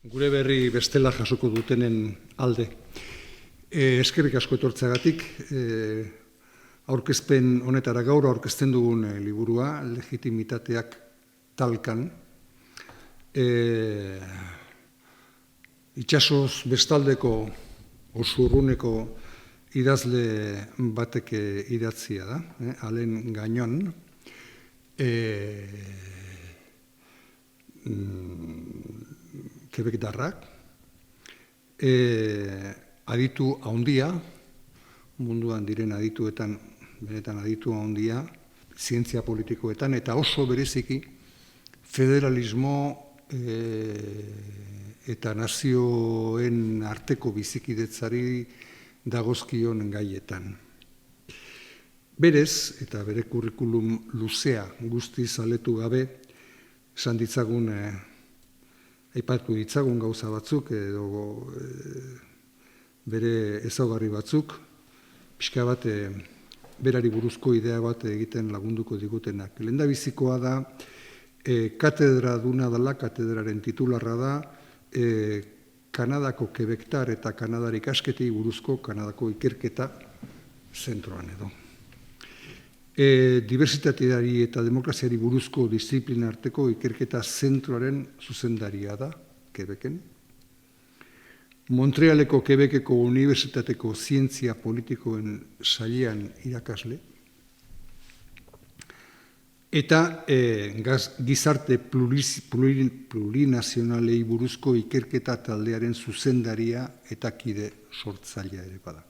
Gure berri bestela jasoko dutenen alde. Eskerrik asko etortzeagatik, aurkezpen honetara gaur aurkezten dugun liburua, legitimitateak talkan. Itxasoz bestaldeko osurruneko idazle batek idatzia da, Alen Gagnon. Quebecdarrak, aditu handia, munduan diren adituetan, benetan aditu handia, zientzia politikoetan, eta oso bereziki federalismo eta nazioen arteko bizikidetzari dagozkion gaietan. Berez, eta bere kurrikulum luzea guztiz aletu gabe, esan ditzagun aipatu ditzagun gauza batzuk edo bere ezaugarri batzuk, pixka bat berari buruzko idea bat egiten lagunduko digutenak. Lehendabizikoa da, katedra duna dela, katedraren titularra da, Kanadako Quebectar eta Kanadar ikasketei buruzko Kanadako ikerketa zentroan edo. Diversitateari eta demokraziari buruzko disiplina arteko ikerketa zentroaren zuzendaria da, Quebecen. Montrealeko Quebeceko Unibertsitateko Zientzia Politikoen sailean irakasle. Eta gizarte plurinazionalei buruzko ikerketa taldearen zuzendaria eta kide sortzailea ere bada.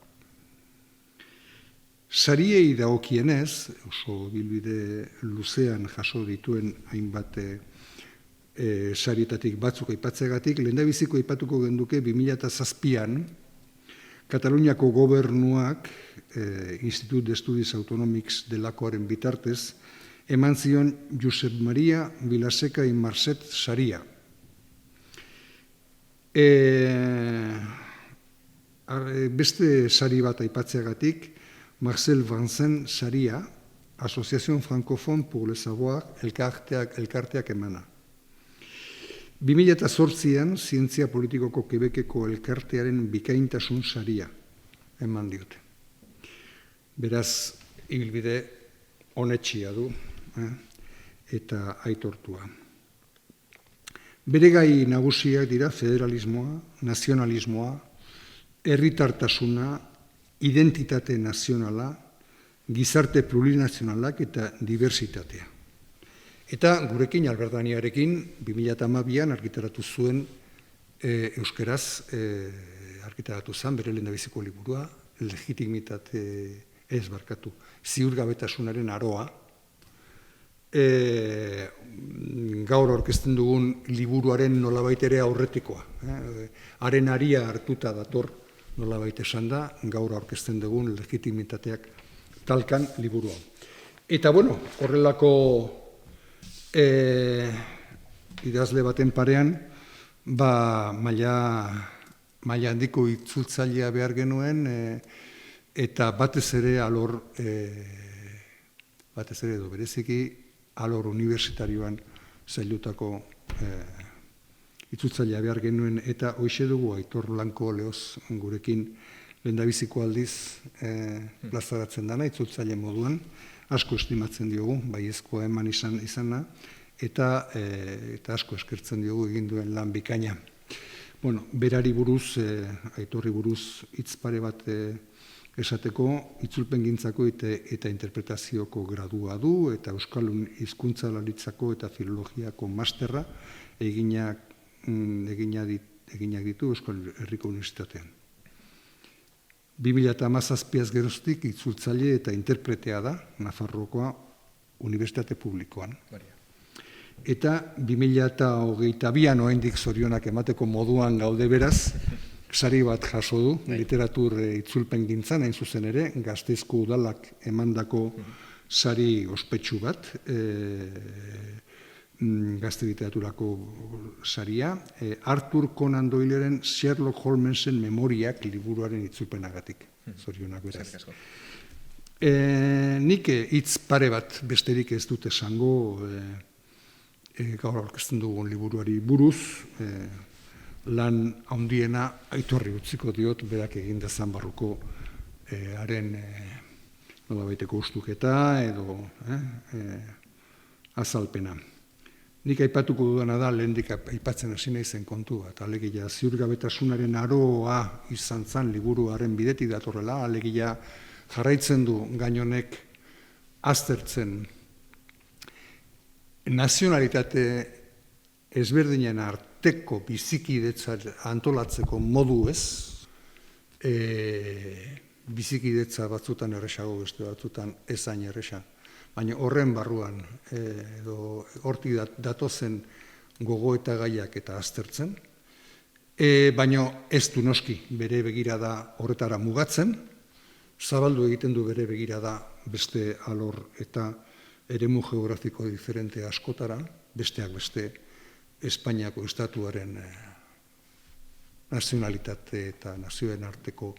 Sariei dagokienez, oso bilbide luzean jaso dituen hainbat sarietatik batzuk aipatzegatik, lehendabiziko aipatuko genduke 2007an Kataluniako gobernuak Institut d'Estudis Autonomics delakoaren bitartez eman zion Josep Maria Vilaseca i Marcet saria. Beste sari bat aipatzeagatik, Marcel Vanzen saria, Asociación Francophone pour le Savoir, elkarteak emana. 2008an, Zientzia Politikoko Quebeceko elkartearen bikaintasun saria eman diote. Beraz, ibilbide honetxia du eta aitortua. Bere gai nagusiak dira federalismoa, nazionalismoa, herritartasuna, identitate nazionala, gizarte plurinazionalak eta diversitatea. Eta gurekin, Albertaniarekin, 2012an argitaratu zuen euskeraz, argitaratu zen, bere lehendabiziko liburua, legitimitate ez barkatu, ziurgabetasunaren aroa. Gaur aurkezten dugun liburuaren nolabait ere aurretikoa. Haren aria hartuta dator, nolabait esan da, gaur aurkezten dugun legitimitateak talkan liburua. Eta, bueno, horrelako idazle baten parean, maila handiko itzultzailea behar genuen, eta batez ere edo bereziki, alor unibertsitarioan zailutako itzultzailea behar genuen, eta hoxe dugu Aitor Blanco Leoz gurekin lehendabiziko aldiz plazaratzen dana, itzultzaile moduan, asko estimatzen diogu, baiezkoa eman izana, eta asko eskertzen diogu egin duen lan bikaina. Bueno, berari buruz, Aitorri buruz hitz pare bat esateko, itzulpengintzako eta interpretazioko gradua du, eta Euskal Hizkuntzalaritzako eta Filologiako masterra eginak ditu Euskal Herriko Unibertsitatean. 2017az geroztik itzultzaile eta interpretea da Nafarroakoa Unibertsitate Publikoan. Eta 2022an oraindik zorionak emateko moduan gaude beraz, sari bat jaso du, literatur itzulpengintzan, hain zuzen ere, Gasteizko udalak emandako sari ospetsu bat, gazte literaturako saria, Arthur Conan Doyleren Sherlock Holmesen memoriak liburuaren itzulpenagatik, zorionak beraz. Nik hitz pare bat besterik ez dut esango gaur aurkezten dugun liburuari buruz, lan handiena Aitorri utziko diot, berak egin dezan barruko haren nolabaiteko ustuketa edo azalpena. Nik aipatuko dudana da, lehendik aipatzen hasi naizen kontu bat, alegia ziurgabetasunaren aroa izan zan liburuaren bidetik datorrela, alegia jarraitzen du gainonek aztertzen nazionalitate ezberdinen arteko bizikidetza antolatzeko modu ez, bizikidetza batzutan erresago, beste batzutan ezain erresa. Baina horren barruan, edo hortik datozen gogoeta gaiak eta aztertzen, baina ez du noski bere begirada horretara mugatzen, zabaldu egiten du bere begirada beste alor eta eremu geografiko diferente askotara, besteak beste Espainiako estatuaren nazionalitate eta nazioen arteko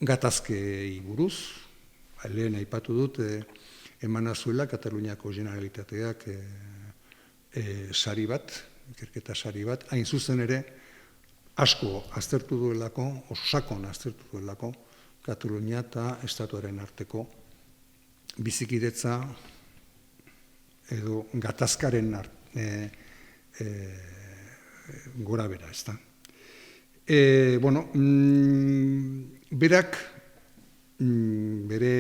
gatazkei buruz, lehen aipatu dut, emana zuela Kataluniako Generalitateak sari bat, ikerketa sari bat, hain zuzen ere asko aztertu duelako, oso sakon aztertu duelako, Katalunia eta estatuaren arteko bizikidetza edo gatazkaren gora bera, ez da. Berak bere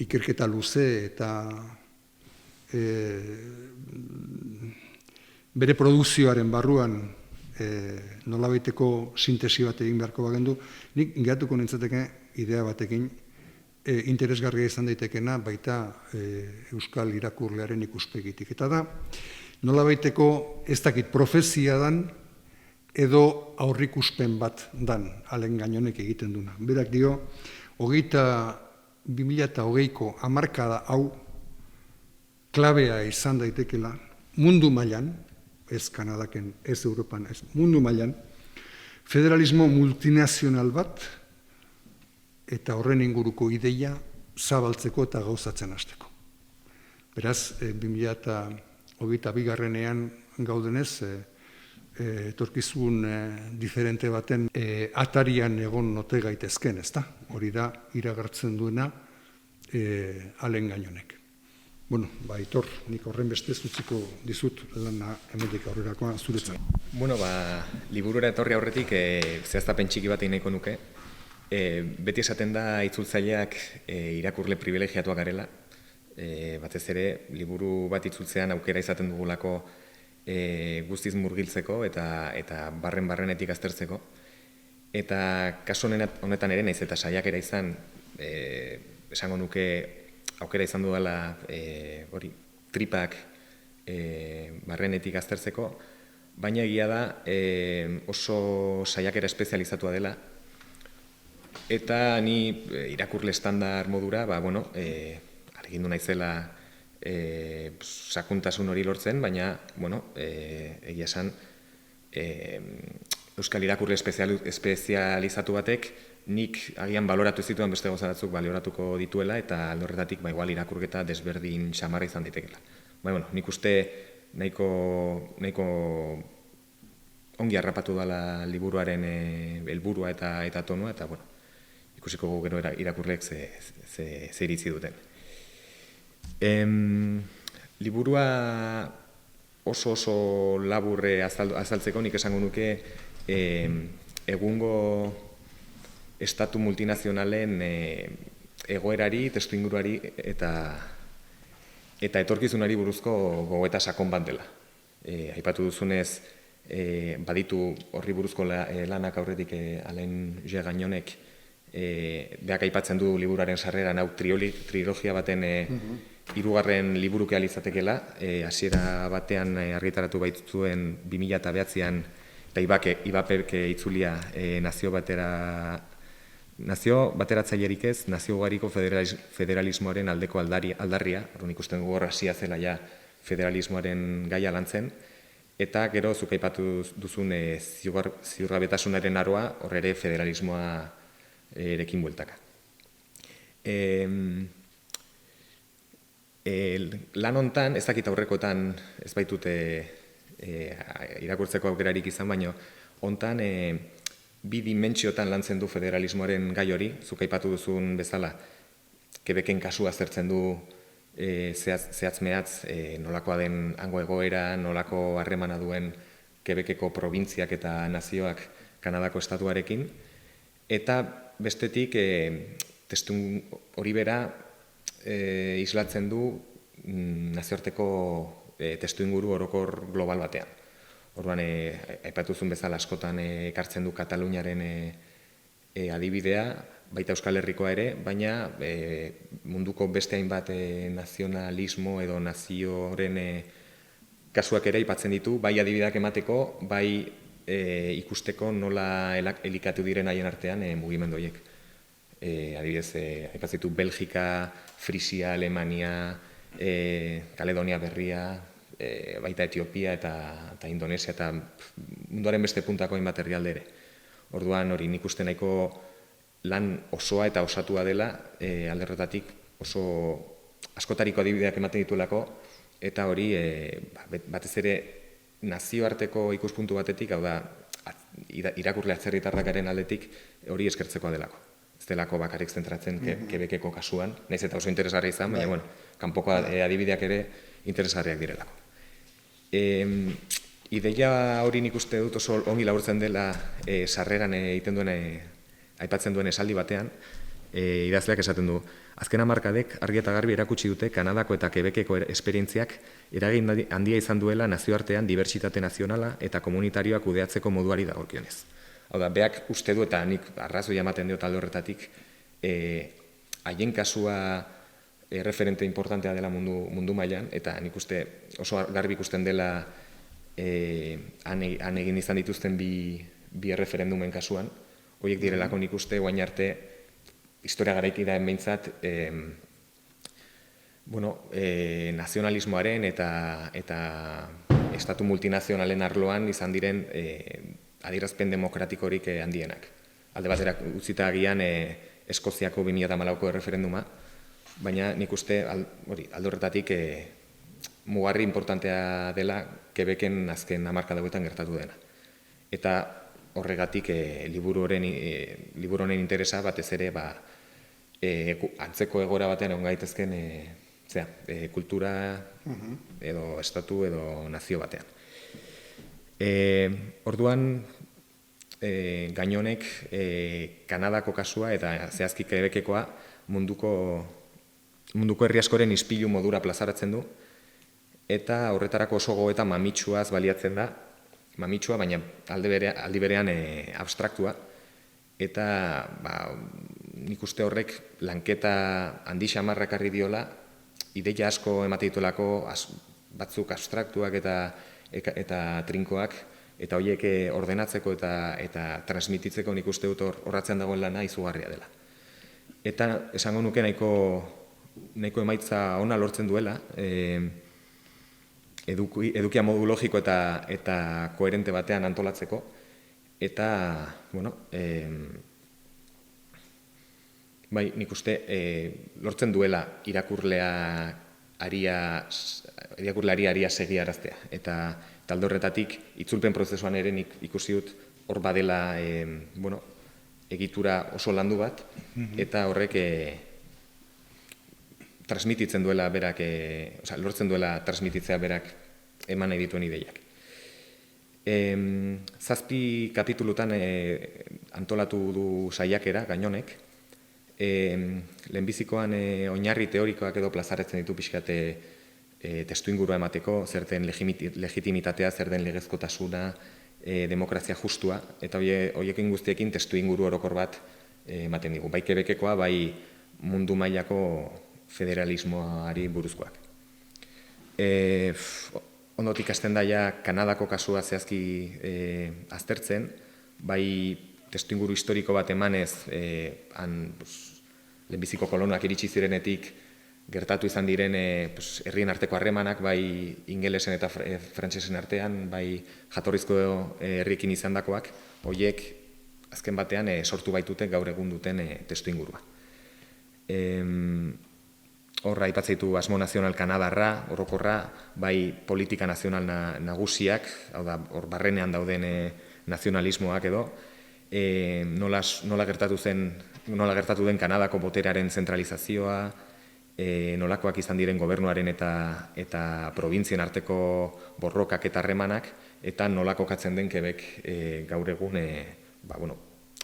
ikerketa luze eta bere produkzioaren barruan nolabaiteko sintesi bat egin beharko bagendu, nik gehatuko nintzateke idea batekin interesgarria izan daitekena baita Euskal irakurlearen ikuspegitik. Eta da, nolabaiteko ez dakit profezia dan edo aurrikuspen bat dan, alen gainonek egiten duna. Berak dio, 2020ko hamarkada hau klabea izan daitekela mundu mailan, ez Kanadaken, ez Europan, ez mundu mailan, federalismo multinazional bat eta horren inguruko ideia zabaltzeko eta gauzatzen hasteko. Beraz, 2022ean gaudenez, etorkizun diferente baten atarian egon note gaitezken, ezta? Hori da, iragartzen duena alen gainonek. Bueno, Aitor, nik horren beste utziko dizut lana hemendik aurrerakoa zuretzat. Liburura etorri aurretik zehaztapen txiki bat egin nahiko nuke. Beti esaten da itzultzaileak irakurle privilegiatuak garela. Batez ere, liburu bat itzultzean aukera izaten dugulako guztiz murgiltzeko eta barrenetik aztertzeko. Eta kasu honetan ere, naiz eta saiakera izan, esango nuke aukera izan dudala tripak barrenetik aztertzeko, baina egia da oso saiakera espezializatua dela, eta ni irakurle estandar modura, aregindu naizela sakuntasun hori lortzen, baina, egia esan, Euskal irakurle espezializatu batek nik agian baloratu zituen beste gauza batzuk baloratuko dituela eta aldorretatik igual irakurketa desberdin xamarra izan daitekela. Nik uste nahiko ongi harrapatu dela liburuaren helburua eta tonua, eta ikusiko gero irakurleek ze iritzi duten. Liburua oso laburre azaltzeko nik esango nuke egungo estatu multinazionalen egoerari, testuinguruari eta etorkizunari buruzko gogoeta sakon bat dela. Aipatu duzunez, baditu horri buruzko lanak aurretik Alain G. Gagnonek beak aipatzen du liburuaren sarreran hau trilogia baten hirugarren liburuke alizatekela, hasiera batean argitaratu baitzuen 2009an eta Ibapek itzulia nazio bateratzailerik ez, nazio ugariko federalismoaren aldeko aldarria, orduan ikusten gogorra hasia zela ja federalismoaren gaia lantzen, eta gero zuk aipatu duzun ziurgabetasunaren aroa, hor ere federalismoa erekin bueltaka. Lan hontan, ez dakit aurrekotan ez baitute irakurtzeko aukerarik izan, baina hontan bi dimentsiotan lantzen du federalismoaren gai hori, zuk aipatu duzun bezala, Quebecen kasua aztertzen du zehatz-mehatz nolakoa den hango egoera, nolako harremana duen Quebeceko probintziak eta nazioak Kanadako estatuarekin, eta bestetik testu hori bera islatzen du nazioarteko testu inguru orokor global batean. Orduan, aipatuzun bezala askotan ekartzen du Kataluniaren adibidea, baita Euskal Herrikoa ere, baina munduko beste hainbat nazionalismo edo nazioren kasuak ere aipatzen ditu, bai adibideak emateko, bai ikusteko nola elikatu diren haien artean mugimendu horiek. Adibidez, aipatzen ditu Belgika, Frisia, Alemania, Kaledonia Berria, baita Etiopia eta Indonesia eta munduaren beste puntako hainbat herrialde ere. Orduan hori nik uste nahiko lan osoa eta osatua dela alderretatik oso askotariko adibideak ematen dituelako eta hori batez ere nazioarteko ikuspuntu batetik, hau da irakurle atzerritarrakaren aldetik hori eskertzekoa delako. Ez delako bakarrik zentratzen Quebeceko kasuan, nahiz eta oso interesgarria izan, baina bueno, kanpoko adibideak ere interesgarriak direlako. Ideia hori nik uste dut oso ongi laburtzen dela sarreran egiten duen, aipatzen duen esaldi batean, idazleak esaten du, azken hamarkadek argi eta garbi erakutsi dute Kanadako eta Quebeceko esperientziak eragin handia izan duela nazioartean dibertsitate nazionala eta komunitarioak kudeatzeko moduari dagokionez. Hau da, beak uste du eta nik arrazoi ematen diot alde horretatik, haien kasua referente importantea dela mundu mailan, eta nik uste oso garbi ikusten dela han egin izan dituzten bi referendumen kasuan, horiek direlako nik uste guain arte historia garaikidaren behintzat nazionalismoaren eta estatu multinazionalen arloan izan diren adierazpen demokratikorik handienak. Alde baterak utzita agian Eskoziako 2014ko referenduma, baina nik uste alde horretatik mugarri importantea dela Quebecen azken hamarkada hauetan gertatu dena. Eta horregatik liburu honen interesa batez ere antzeko egoera batean egon gaitezken kultura edo estatu edo nazio batean. Orduan, Gainonek Kanadako kasua eta zehazki Quebekekoa munduko herri askoren ispilu modura plazaratzen du, eta horretarako oso gogoeta mamitsuaz baliatzen da, mamitsua, baina aldi berean abstraktua, eta nik uste horrek lanketa handi xamarrak arri diola, ideia asko emate dituelako batzuk abstraktuak eta trinkoak, eta horiek ordenatzeko eta transmititzeko nik uste dut horratzen dagoen lana izugarria dela. Eta esango nuke nahiko emaitza ona lortzen duela, edukia modu logiko eta koherente batean antolatzeko, eta, nik uste lortzen duela irakurleari aria segiaraztea. Eta alde horretatik, itzulpen prozesuan ere nik ikusi dut hor badela egitura oso landu bat, eta horrek transmititzen duela berak, lortzen duela transmititzea berak eman nahi dituen ideiak. 7 kapitulutan antolatu du saiakera, Gainonek, lehenbizikoan oinarri teorikoak edo plazaretzen ditu pixkate testu ingurua emateko, zer den legitimitatea, zer den legezkotasuna, demokrazia justua, eta horiekin guztiekin testu inguru orokor bat ematen digu. Bai Quebekekoa, bai mundu mailako federalismoari buruzkoak. Ondotik hasten daia Kanadako kasua zehazki aztertzen, bai testu inguru historiko bat emanez, lehenbiziko kolonoak iritsi zirenetik gertatu izan diren herrien arteko harremanak, bai ingelesen eta frantsesen artean, bai jatorrizko herriekin izandakoak, horiek azken batean sortu baitute gaur egun duten testu ingurua. hor aipatzeitu asmo nazional kanadarra, orokorra, bai politika nazional nagusiak, hau da, hor barrenean dauden nazionalismoak edo, nola gertatu den Kanadako boterearen zentralizazioa, nolakoak izan diren gobernuaren eta provintzien arteko borrokak eta harremanak, eta nolako katzen den Quebec gaur egun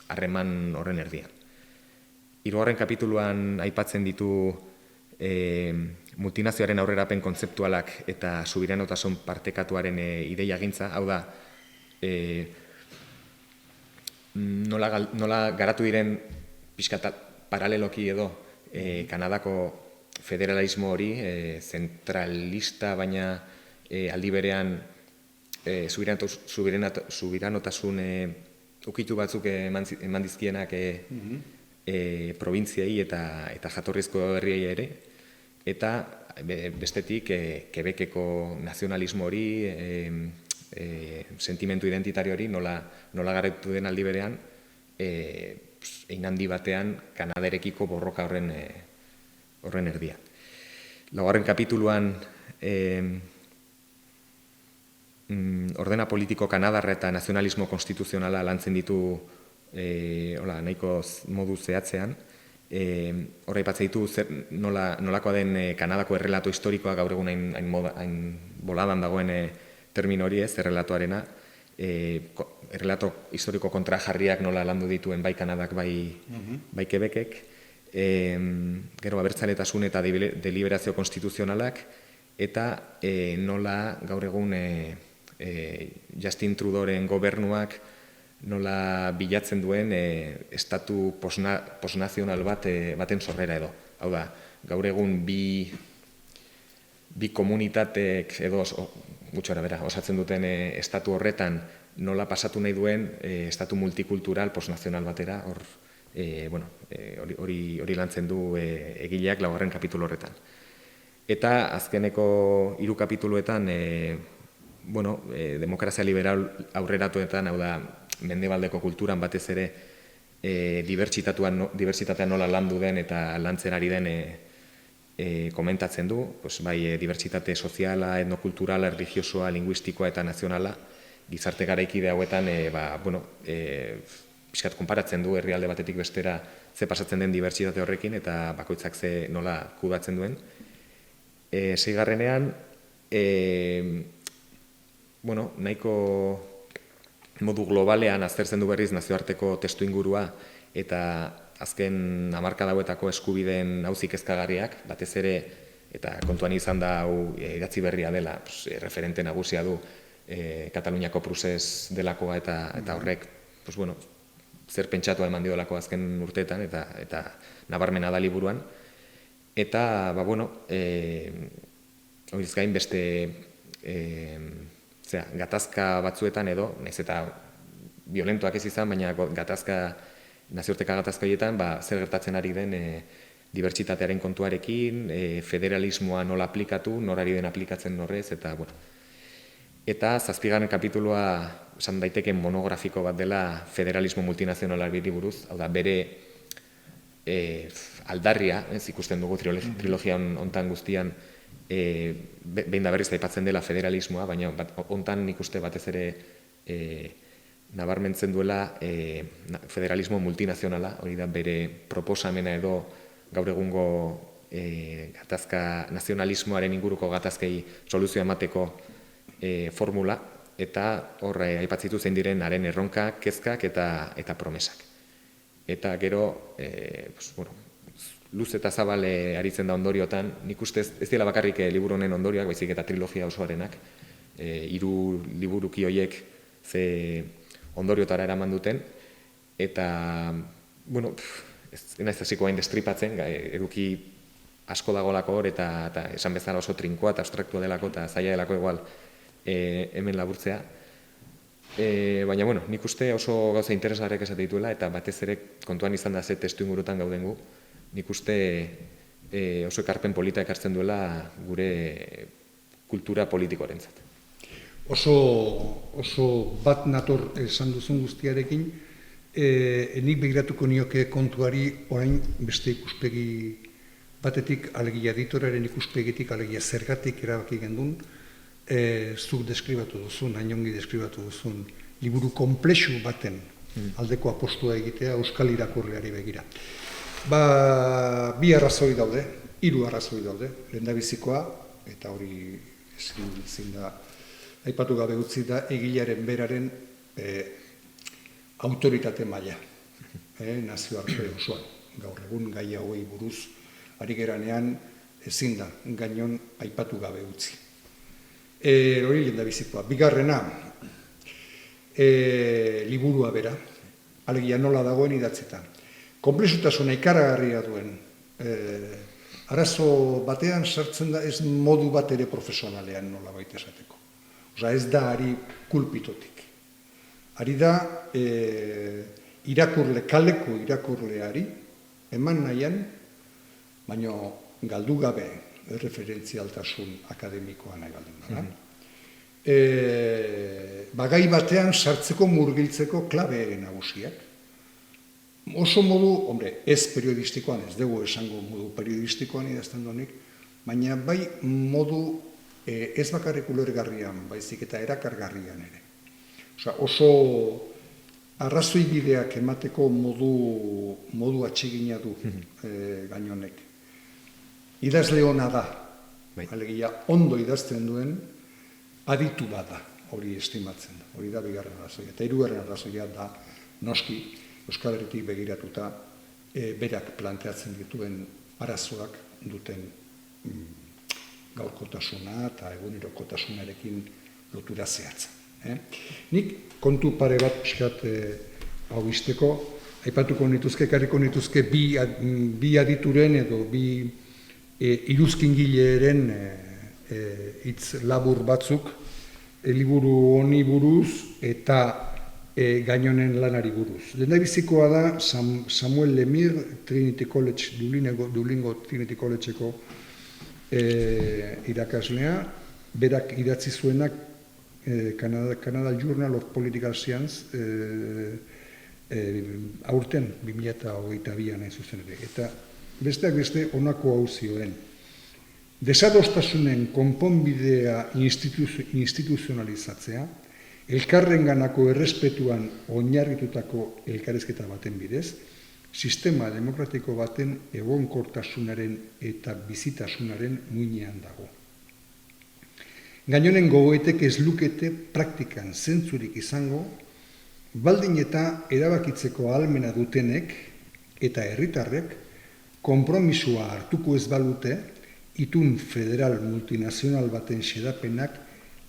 harreman horren erdian. Hirugarren kapituluan aipatzen ditu multinazioaren aurrerapen kontzeptualak eta subiranotasun partekatuaren ideia gintza, hau da, nola garatu diren pixka paraleloki edo Kanadako federalismo hori, zentralista, baina aldi berean subiranotasun ukitu batzuk eman dizkienak probintziei eta jatorrizko herriei ere, eta bestetik Quebeceko nazionalismo hori, sentimentu identitario hori nola garatu den aldi berean, hein handi batean Kanadarekiko borroka horren erdia. Laugarren kapituluan ordena politiko kanadarra eta nazionalismo konstituzionala lantzen ditu nahiko modu zehatzean. Horra aipatzen ditu nolakoa den Kanadako errelato historikoa gaur egun hain boladan dagoen termino hori ez, errelatoarena. Errelato historiko kontrajarriak nola landu dituen bai Kanadak bai Quebecek. Gero abertzaletasun eta deliberazio konstituzionalak, eta nola gaur egun Justin Trudeauren gobernuak nola bilatzen duen estatu posnazional baten sorrera edo. Hau da, gaur egun bi komunitatek edo gutxora bera, osatzen duten estatu horretan nola pasatu nahi duen estatu multikultural posnazional batera, hori lantzen du egileak laugarren kapitulu horretan. Eta azkeneko 3 kapituluetan demokrazia liberal aurreratuetan, hau da, mendebaldeko kulturan batez ere dibertsitatea nola landu den eta lantzen ari den komentatzen du, bai dibertsitate soziala, etnokulturala, religiosoa, linguistikoa eta nazionala, gizarte garaikide hauetan, pixkat konparatzen du herrialde batetik bestera ze pasatzen den dibertsitate horrekin eta bakoitzak ze nola kudatzen duen. Seigarrenean, nahiko modu globalean aztertzen du berriz nazioarteko testuingurua eta azken hamarkada hauetako eskubideen auzi kezkagarriak, batez ere, eta kontuan izan da hau idatzi berria dela, referente nagusia du Kataluniako prozes delakoa eta horrek, zer pentsatua eman diolako azken urteetan eta nabarmena da liburuan. Eta, horiz gain beste gatazka batzuetan edo, nahiz eta violentoak ez izan, baina nazioarteka gatazka horietan, zer gertatzen ari den dibertsitatearen kontuarekin, federalismoa nola aplikatu, norari den aplikatzen norrez, eta 7. kapitulua esan daiteke monografiko bat dela federalismo multinazionalari buruz, hau da, bere aldarria, ikusten dugu trilogia hontan guztian, behin da berriz aipatzen dela federalismoa, baina hontan nik uste batez ere nabarmentzen duela federalismo multinazionala, hori da bere proposamena edo gaur egungo nazionalismoaren inguruko gatazkei soluzioa emateko formula, eta horre aipatzitu zein diren haren erronkak, kezkak eta promesak. Eta gero, luz eta zabale aritzen da ondoriotan, nik uste ez dela bakarrik liburu honen ondorioak, baizik eta trilogia osoarenak, 3 liburuki horiek ze ondoriotara eraman duten, eta, ez naiz hasiko hain destripatzen, eduki asko dagolako hor, eta esan bezala oso trinkoa eta abstraktua delako, eta zaila delako igual hemen laburtzea. Baina, nik uste oso gauza interesgarriak esate dituela, eta batez ere kontuan izan da ze testu ingurutan gauden gu, nik uste oso ekarpen polita ekartzen duela gure kultura politikoarentzat. Oso bat nator esan duzun guztiarekin, nik begiratuko nioke kontuari orain beste ikuspegi batetik alegia editoraren ikuspegitik, alegia zergatik erabaki gendun, zuk deskribatu duzun, hainongi deskribatu duzun, liburu komplexu baten aldeko apostua egitea euskal irakurleari begira. Bi arrazoi daude, 3 arrazoi daude, lehendabizikoa, eta hori ezin da, aipatu gabe utzi da, egilearen beraren autoritate maila, nazioarte osoan. Gaur egun gai hauei buruz ari geranean ezin da gainon aipatu gabe utzi. Hori lehendabizikoa. Bigarrena, liburua bera, alegia nola dagoen idatzita. Konplexutasuna ikaragarria duen arazo batean sartzen da ez modu bat ere profesionalean nola baita esateko. Osa ez da ari kulpitotik. Ari da kaleko irakurleari eman nahian, baina galdu gabe referentzialtasun akademikoa nahi baldin bada. Gai batean sartzeko murgiltzeko klabe nagusiak. Oso modu, ez periodistikoan, ez dugu esango modu periodistikoan idazten duenik, baina bai modu ez bakarrik ulergarrian, baizik eta erakargarrian ere. Oso arrazoi bideak emateko modu atsegina du gainonek. Idazle hona da, alegia ondo idazten duen, aditu bada, hori estimatzen da, hori da bigarren arrazoia. Eta 3. arrazoia da, noski, Euskal Herritik begiratuta, berak planteatzen dituen arazoak duten gaurkotasuna eta egunerokotasunarekin lotura zehatza. Nik kontu pare bat pixkat hau izteko, aipatuko nituzke, ekarriko nituzke bi adituren edo bi iruzkingileren hitz labur batzuk, liburu honi buruz eta gainonen lanari buruz. Lehendabizikoa da Samuel Lemire, Trinity College, Dulingo Trinity Collegeko irakaslea, berak idatzi zuenak Canada Journal of Political Science aurten 2022an zuzen ere. Eta besteak beste honako hau zioen. Desadostasunen konponbidea instituzionalizatzea, elkarrenganako errespetuan oinarritutako elkarrizketa baten bidez, sistema demokratiko baten egonkortasunaren eta bizitasunaren muinean dago. Gainonen gogoetek ez lukete praktikan zentzurik izango, baldin eta erabakitzeko ahalmena dutenek eta herritarrek konpromisua hartuko ez balute, itun federal multinazional baten xedapenak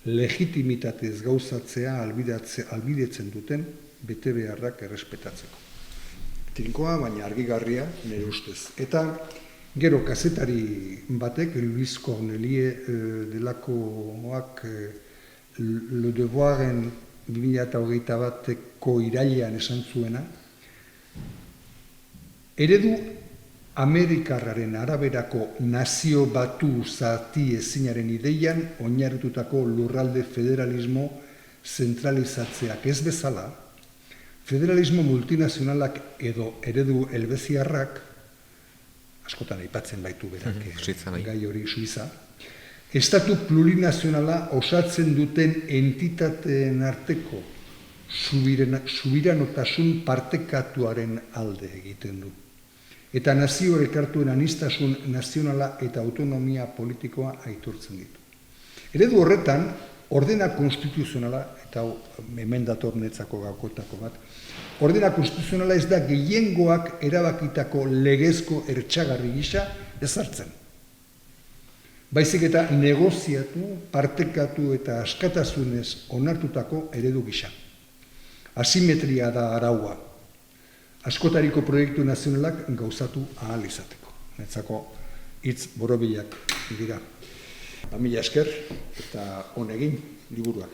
legitimitatez gauzatzea albidetzen duten betebeharrak errespetatzeko. Trinkoa, baina argigarria nire ustez. Eta gero kazetari batek, Luis Cornelie delakoak Le Devoiren 2021ko irailean esan zuena, eredu Amerikarraren araberako nazio batu zati ezinaren ideian oinarritutako lurralde federalismo zentralizatzeak ez bezala, federalismo multinazionalak edo eredu helbeziarrak, askotan aipatzen baitu berak gai hori Suiza, estatu plurinazionala osatzen duten entitateen arteko subiranotasun partekatuaren alde egiten du. Eta nazio elkartuen aniztasun nazionala eta autonomia politikoa aitortzen ditu. Eredu horretan, ordena konstituzionala, eta hemen dator netzako gaukotako bat, ordena konstituzionala ez da gehiengoak erabakitako legezko ertsagarri gisa ezartzen. Baizik eta negoziatu, partekatu eta askatasunez onartutako eredu gisa. Asimetria da araua. Askotariko proiektu nazionalak gauzatu ahal izateko. Netzako hitz borobilak dira. Mila esker eta honegin liburuak.